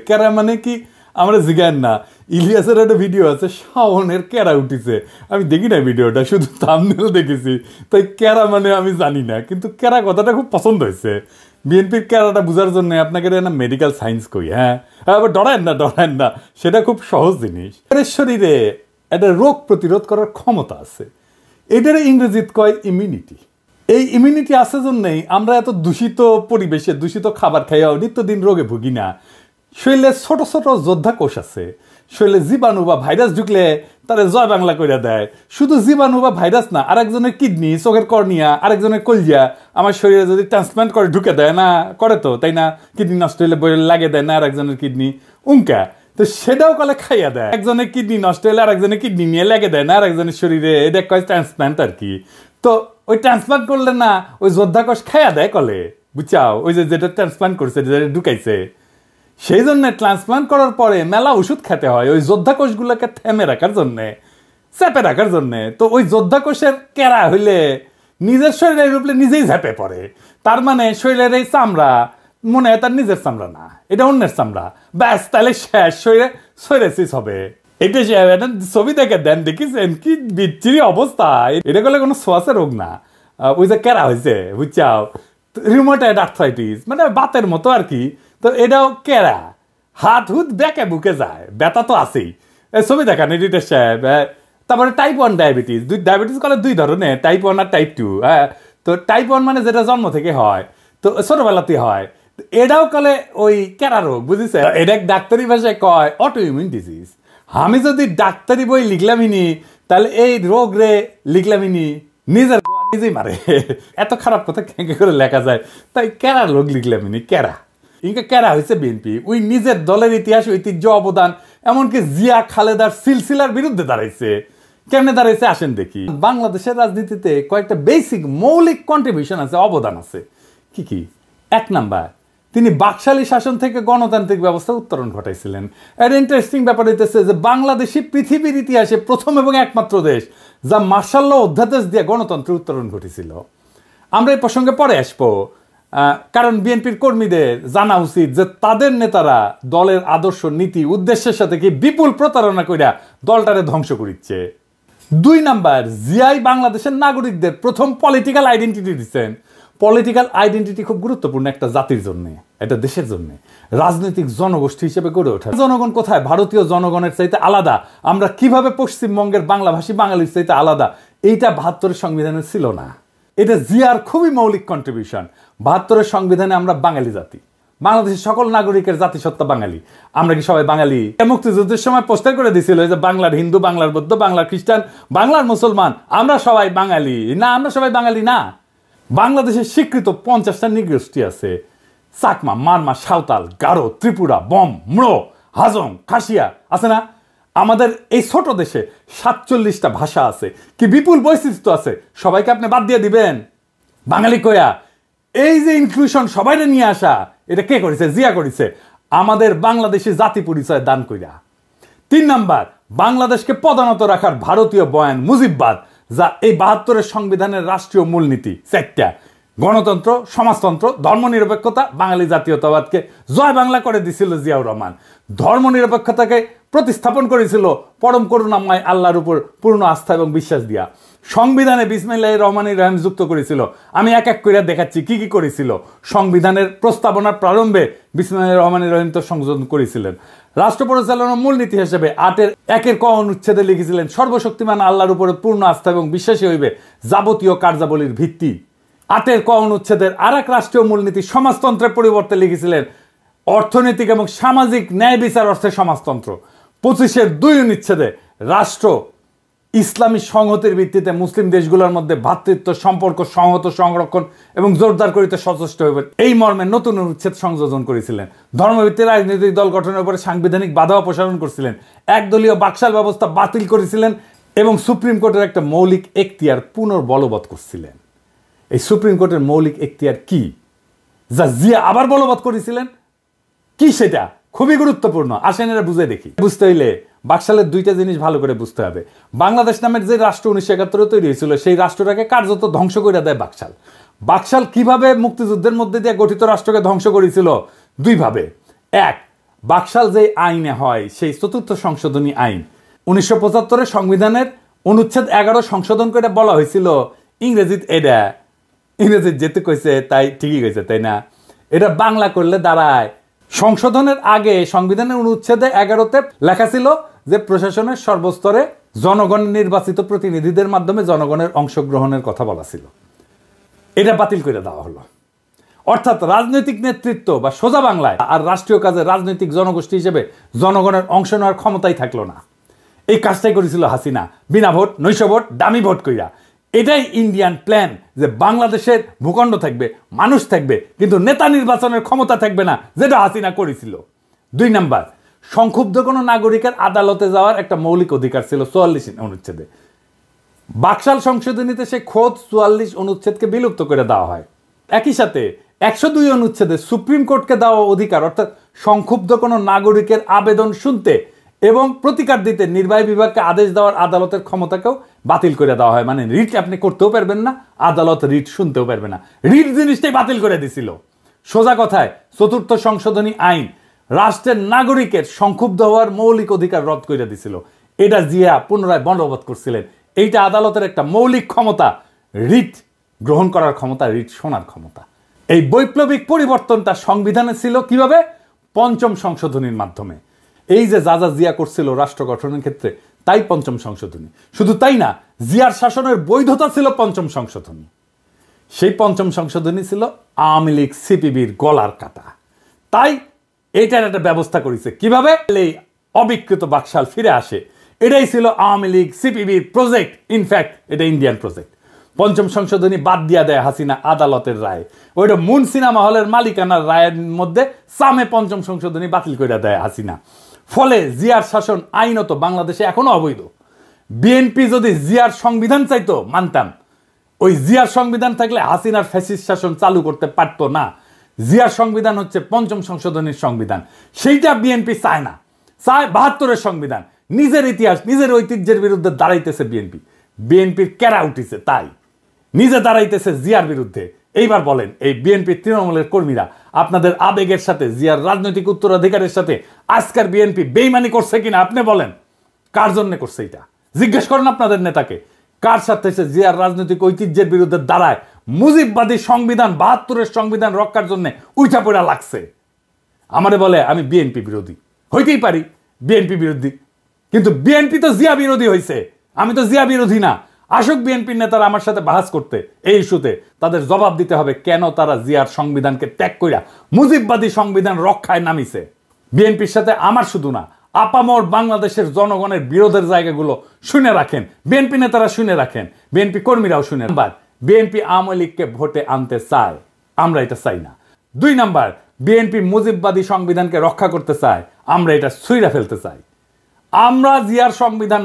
ক্যারা মানে কি আমরা জিগান না। ইলিয়াসের একটা ভিডিও আছে, শাওনের ক্যারা উঠিছে। আমি দেখি না ভিডিওটা, শুধু থাম্বনেল দেখেছি, তাই ক্যারা মানে আমি জানি না, কিন্তু ক্যারা কথাটা খুব পছন্দ হয়েছে। বিএনপির ক্যারাটা বোঝার জন্য আপনাকে না মেডিকেল সায়েন্স কই, হ্যাঁ আবার ডরায়েন না, সেটা খুব সহজ জিনিস। শরীরে একটা রোগ প্রতিরোধ করার ক্ষমতা আছে, এটার ইংরেজিত কয় ইমিউনিটি। এই ইমিউনিটি আছে জন্যই আমরা এত দূষিত পরিবেশে দূষিত খাবার খাইয়াও নিত্যদিন রোগে ভুগি না। শরীরে ছোট ছোট যোদ্ধা কোষ আছে, শরীরে জীবাণু বা ভাইরাস ঢুকলে তারা জয় বাংলা করে দেয়। শুধু জীবাণু বা ভাইরাস না, আরেকজনের কিডনি, চোখের কর্নিয়া, আরেকজনের কলজিয়া আমার শরীরে যদি ট্রান্সপ্লান্ট করে ঢুকে দেয় না, করে তো তাই না, কিডনি নষ্ট হলে বই লাগিয়ে দেয় না আরেকজনের কিডনি উঙ্কা, তো সেটাও কলে খাইয়া দেয়। একজনের কিডনি নষ্ট হলে আরেকজনের কিডনি নিয়ে লেগে দেয় না আরেকজনের শরীরে, এটা কয় ট্রান্সপ্লান্ট আর কি। তো ওই ট্রান্সপ্লান্ট করলে না ওই যোদ্ধা কোষ খাইয়া দেয় কলে, বুঝছাও, ওই যে যেটা ট্রান্সপ্লান্ট করছে, যেটা ঢুকাইছে। সেই জন্য ট্রান্সপ্লান্ট করার পরে মেলা ওষুধ খেতে হয় ওই যোদ্ধা কোষগুলোকে থেমে রাখার জন্যে, চেপে রাখার জন্যে। তো ওই যোদ্ধা কোষের কেরা হইলে নিজের শরীরের উপরে নিজেই ঝেপে পড়ে। তার মানে শরীরের এই চামড়া মনে হয় তার নিজের চামড়া না, এটা অন্যের চামড়া, ব্যাস তাহলে শেষ, শরীরে সোরেসিস হবে। এটা ছবি দেখে দেন, দেখিছেন কি বিচ্ছিরি অবস্থা। এটা করলে কোনো সোয়াসের রোগ না, ওই যে কেরা হয়েছে, বুঝছাও, রিউমাটয়েড আর্থ্রাইটিস মানে বাতের মতো আর কি। তো এটাও কেরা, হাত হুত বেঁকে বুকে যায়, ব্যথা তো আছেই। ছবি দেখান এডিটর সাহেব। তারপরে টাইপ 1 ডায়াবেটিস, ডায়াবেটিস কলে দুই ধরনের, টাইপ 1 আর টাইপ 2। হ্যাঁ, তো টাইপ 1 মানে যেটা জন্ম থেকে হয়, তো ছোটবেলাতে হয়, এটাও কলে ওই কেরা রোগ, বুঝেছে। এটা ডাক্তারি ভাষায় কয় অটো ইমিউন ডিজিজ। আমি যদি ডাক্তারি বই লিখলামিনি তাহলে এই রোগ রে লিখলামিনি, নিজের নিজেই মারে। এত খারাপ কথা কেঁকে করে লেখা যায়, তাই কেরা রোগ লিখলামিনি, কেরা। ইনকা কেরা হয়েছে বিএনপি, ওই নিজের দলের ইতিহাস, ঐতিহ্য, অবদান, এমনকি জিয়া খালেদার সিলসিলার বিরুদ্ধে দাঁড়াইছে। কেমনে দাঁড়াইছে আসেন দেখি। বাংলাদেশের রাজনীতিতে কয়েকটা বেসিক মৌলিক কন্ট্রিবিউশন আছে, অবদান আছে। কি কি? 1 নাম্বার, তিনি বাকশালী শাসন থেকে গণতান্ত্রিক ব্যবস্থা উত্তরণ ঘটাইছিলেন। এর ইন্টারেস্টিং ব্যাপার হইতেছে যে বাংলাদেশই পৃথিবীর ইতিহাসে প্রথম এবং একমাত্র দেশ যা মার্শাল ল অধ্যাদেশ দিয়ে গণতন্ত্রের উত্তরণ ঘটেছিল। আমরা এই প্রসঙ্গে পরে আসবো, কারণ বিএনপির কর্মীদের জানা উচিত যে তাদের নেতারা দলের আদর্শ, নীতি, উদ্দেশ্যের সাথে কি বিপুল প্রতারণা কইরা দলটারে ধ্বংস করিচ্ছে। 2 নাম্বার, জিয়াই বাংলাদেশের নাগরিকদের প্রথম পলিটিক্যাল আইডেন্টিটি দিচ্ছেন। পলিটিক্যাল আইডেন্টিটি খুব গুরুত্বপূর্ণ একটা জাতির জন্য, এটা দেশের জন্য, রাজনৈতিক জনগোষ্ঠী হিসেবে গড়ে ওঠা। জনগণ কোথায় ভারতীয় জনগণের চাইতে আলাদা, আমরা কিভাবে পশ্চিমবঙ্গের বাংলাভাষী বাঙালির চাইতে আলাদা, এইটা 72-এর সংবিধানে ছিল না। এটা জিয়ার খুবই মৌলিক কন্ট্রিবিউশন। 72-এর সংবিধানে আমরা বাঙালি জাতি, বাংলাদেশের সকল নাগরিকের জাতিসত্তা বাঙালি। আমরা কি সবাই বাঙালি? মুক্তিযুদ্ধের সময় পোস্টার করে দিছিল যে বাংলার হিন্দু, বাংলার বৌদ্ধ, বাংলার খ্রিস্টান, বাংলার মুসলমান, আমরা সবাই বাঙালি না। আমরা সবাই বাঙালি না। বাংলাদেশের স্বীকৃত 50টা নৃগোষ্ঠী আছে, চাকমা, মারমা, সাঁওতাল, গারো, ত্রিপুরা, বম, ম্রো, হাজং, খাসিয়া আছে না। আমাদের এই ছোট দেশে 47টা ভাষা আছে, কি বিপুল বৈচিত্র্য আছে। সবাইকে আপনি বাদ দিয়ে দিবেন বাঙালি কয়া? এই যে ইনক্লুশন, সবাইকে নিয়ে আসা, এটা কে করেছে? জিয়া করেছে, আমাদের বাংলাদেশি জাতি পরিচয় দান কইরা। 3 নাম্বার, বাংলাদেশকে পদানত রাখার ভারতীয় বয়ান মুজিববাদ, যা এই 72-এর সংবিধানের রাষ্ট্রীয় মূলনীতি 4টা: গণতন্ত্র, সমাজতন্ত্র, ধর্মনিরপেক্ষতা, বাঙালি জাতীয়তাবাদকে জয় বাংলা করে দিছিল জিয়াউর রহমান। ধর্মনিরপেক্ষতাকে প্রতিস্থাপন করেছিল পরম করুণাময় আল্লাহর উপর পূর্ণ আস্থা এবং বিশ্বাস দিয়া। সংবিধানে বিসমিল্লাহির রহমানির রহিম যুক্ত করেছিল। আমি এক এক করে দেখাচ্ছি কি কি করেছিল। সংবিধানের প্রস্তাবনার প্রারম্ভে বিসমিল্লাহির রহমানির রহিম তো সংযোজন করেছিলেন। রাষ্ট্র পরিচালনার মূলনীতি হিসেবে 8-এর ক অনুচ্ছেদে লিখেছিলেন, সর্বশক্তিমান আল্লাহর উপরে পূর্ণ আস্থা এবং বিশ্বাসী হইবে যাবতীয় কার্যাবলীর ভিত্তি। 8-এর ক অনুচ্ছেদের আর এক রাষ্ট্রীয় মূলনীতি সমাজতন্ত্রের পরিবর্তে লিখেছিলেন, অর্থনৈতিক এবং সামাজিক ন্যায় বিচার অর্থে সমাজতন্ত্র। 25-এর 2 অনুচ্ছেদে রাষ্ট্র ইসলামী সংহতির ভিত্তিতে মুসলিম দেশগুলোর মধ্যে ভ্রাতৃত্ব সম্পর্ক সংহত, সংরক্ষণ এবং জোরদার করিতে সচেষ্ট হইবেন, এই মর্মে নতুন অনুচ্ছেদ সংযোজন করেছিলেন। ধর্মভিত্তিক রাজনৈতিক দল গঠনের উপরে সাংবিধানিক বাধা অপসারণ করেছিলেন, একদলীয় বাকশাল ব্যবস্থা বাতিল করেছিলেন এবং সুপ্রিম কোর্টের একটা মৌলিক এখতিয়ার পুনর্বলবৎ করছিলেন। এই সুপ্রিম কোর্টের মৌলিক এখতিয়ার কি, যা জিয়া আবার বলবৎ করেছিলেন? কি সেটা? খুবই গুরুত্বপূর্ণ, আসেন এরা বুঝে দেখি। বুঝতে হইলে বাকশালের 2টা জিনিস ভালো করে বুঝতে হবে। বাংলাদেশ নামের যে রাষ্ট্র 1971-এ তৈরি হয়েছিল, সেই রাষ্ট্রটাকে কার্যত ধ্বংস করে দেয় বাকশাল। বাকশাল কিভাবে মুক্তিযুদ্ধের মধ্যে দিয়ে গঠিত রাষ্ট্রকে ধ্বংস করেছিল? 2 ভাবে। 1, বাকশাল যে আইনে হয় সেই ৪র্থ সংশোধনী আইন ১৯৭৫ সংবিধানের অনুচ্ছেদ ১১ সংশোধন করে বলা হয়েছিল ইংরেজিত ইংরেজিত যেতে কইছে তাই ঠিকই কইছে, তাই না? এটা বাংলা করলে দাঁড়ায়, সংশোধনের আগে সংবিধানের অনুচ্ছেদে ১১তে লেখা ছিল যে প্রশাসনের সর্বস্তরে জনগণের নির্বাচিত প্রতিনিধিদের মাধ্যমে জনগণের অংশগ্রহণের কথা বলা ছিল। এটা বাতিল করে দেওয়া হলো। অর্থাৎ রাজনৈতিক নেতৃত্ব বা সোজা বাংলায় আর রাষ্ট্রীয় কাজে রাজনৈতিক জনগোষ্ঠী হিসেবে জনগণের অংশ নেওয়ার ক্ষমতাই থাকলো না। এই কাজটাই করেছিল হাসিনা, বিনা ভোট, নৈশ ভোট, দামি ভোট কইরা। এটাই ইন্ডিয়ান প্ল্যান, যে বাংলাদেশের ভূখণ্ড থাকবে, মানুষ থাকবে, কিন্তু নেতা নির্বাচনের ক্ষমতা থাকবে না, যেটা হাসিনা করেছিল। ২ নাম্বার, সংক্ষুব্ধ কোনো নাগরিকের আদালতে যাওয়ার একটা মৌলিক অধিকার ছিল ৪৪ অনুচ্ছেদে। বাকশাল সংশোধনীতে সে খোদ ৪৪ অনুচ্ছেদকে বিলুপ্ত করে দেওয়া হয়। একই সাথে ১০২ অনুচ্ছেদে সুপ্রিম কোর্টকে দেওয়া অধিকার, অর্থাৎ সংক্ষুব্ধ কোনো নাগরিকের আবেদন শুনতে এবং প্রতিকার দিতে নির্বাহী বিভাগকে আদেশ দেওয়ার আদালতের ক্ষমতাকেও বাতিল করে দেওয়া হয়। মানে রিট আপনি করতেও পারবেন না, আদালত রিট শুনতেও পারবে না। রিট জিনিসটাই বাতিল করে দিছিল। সোজা কথায় ৪র্থ সংশোধনী আইন রাষ্ট্রের নাগরিকের সংক্ষুব্ধ হওয়ার মৌলিক অধিকার রদ করে দিছিল। এটা জিয়া পুনরায় বলবৎ করছিলেন। এইটা আদালতের একটা মৌলিক ক্ষমতা, রিট গ্রহণ করার ক্ষমতা, রিট শোনার ক্ষমতা। এই বৈপ্লবিক পরিবর্তনটা সংবিধানে ছিল কিভাবে? ৫ম সংশোধনীর মাধ্যমে। এই যে যা যা জিয়া করছিল রাষ্ট্র গঠনের ক্ষেত্রে, তাই ৫ম সংশোধনী। শুধু তাই না, জিয়ার শাসনের বৈধতা ছিল ৫ম সংশোধনী। সেই ৫ম সংশোধনী ছিল আওয়ামী লীগ সিপিবির গলার কাটা। তাই এইটার একটা ব্যবস্থা করেছে কিভাবে এই অবিকৃত বাকশাল ফিরে আসে। এটাই ছিল আওয়ামী লীগ সিপিবির প্রজেক্ট। ইনফ্যাক্ট এটা ইন্ডিয়ান প্রজেক্ট। ৫ম সংশোধনী বাদ দিয়া দেয় হাসিনা আদালতের রায়। ওইটা মুন সিনেমা হলের মালিকানার রায়ের মধ্যে সামে ৫ম সংশোধনী বাতিল করে দেয় হাসিনা। ফলে জিয়ার শাসন আইনত বাংলাদেশে এখনো অবৈধ। বিএনপি যদি জিয়ার সংবিধান চাইতো মানতাম, ওই জিয়ার সংবিধান থাকলে হাসিনার ফ্যাসিস্ট শাসন চালু করতে পারতো না। জিয়ার সংবিধান হচ্ছে ৫ম সংশোধনীর সংবিধান, সেইটা বিএনপি চায় না, চায় ৭২-এর সংবিধান। নিজের ইতিহাস, নিজের ঐতিহ্যের বিরুদ্ধে দাঁড়াইতেছে বিএনপি। বিএনপির কেরা উঠিছে, তাই নিজে দাঁড়াইতেছে জিয়ার বিরুদ্ধে। এইবার বলেন, এই বিএনপি তৃণমূলের কর্মীরা আপনাদের আবেগের সাথে, জিয়ার রাজনৈতিক উত্তরাধিকারের সাথে আজকের বিএনপি বেইমানি করছে কিনা আপনি বলেন? কার জন্য করছে এটা জিজ্ঞেস করেন আপনাদের নেতাকে। কার সাথে সে জিয়ার রাজনৈতিক ঐতিহ্যের বিরুদ্ধে দাঁড়ায় মুজিববাদী সংবিধান, ৭২-এর সংবিধান রক্ষার জন্য উঠা পড়া লাগছে? আমারে বলে আমি বিএনপি বিরোধী। হইতেই পারি বিএনপি বিরোধী, কিন্তু বিএনপি তো জিয়া বিরোধী হয়েছে, আমি তো জিয়া বিরোধী না। আসুক বিএনপির নেতারা আমার সাথে বাহাস করতে এই ইস্যুতে, তাদের জবাব দিতে হবে কেন তারা জিয়ার সংবিধানকে ত্যাগ কইরা মুজিববাদী সংবিধান রক্ষায় নামিছে। বিএনপির সাথে আমার শুধু না, আপামর বাংলাদেশের জনগণের বিরোধের জায়গাগুলো শুনে রাখেন, বিএনপি নেতারা শুনে রাখেন, বিএনপি কর্মীরাও শুনে। বিএনপি আওয়ামী লীগকে ভোটে আনতে চায়, আমরা এটা চাই না। ২ নাম্বার, বিএনপি মুজিববাদী সংবিধানকে রক্ষা করতে চায়, আমরা এটা ছুঁইরা ফেলতে চাই। আমরা জিয়ার সংবিধান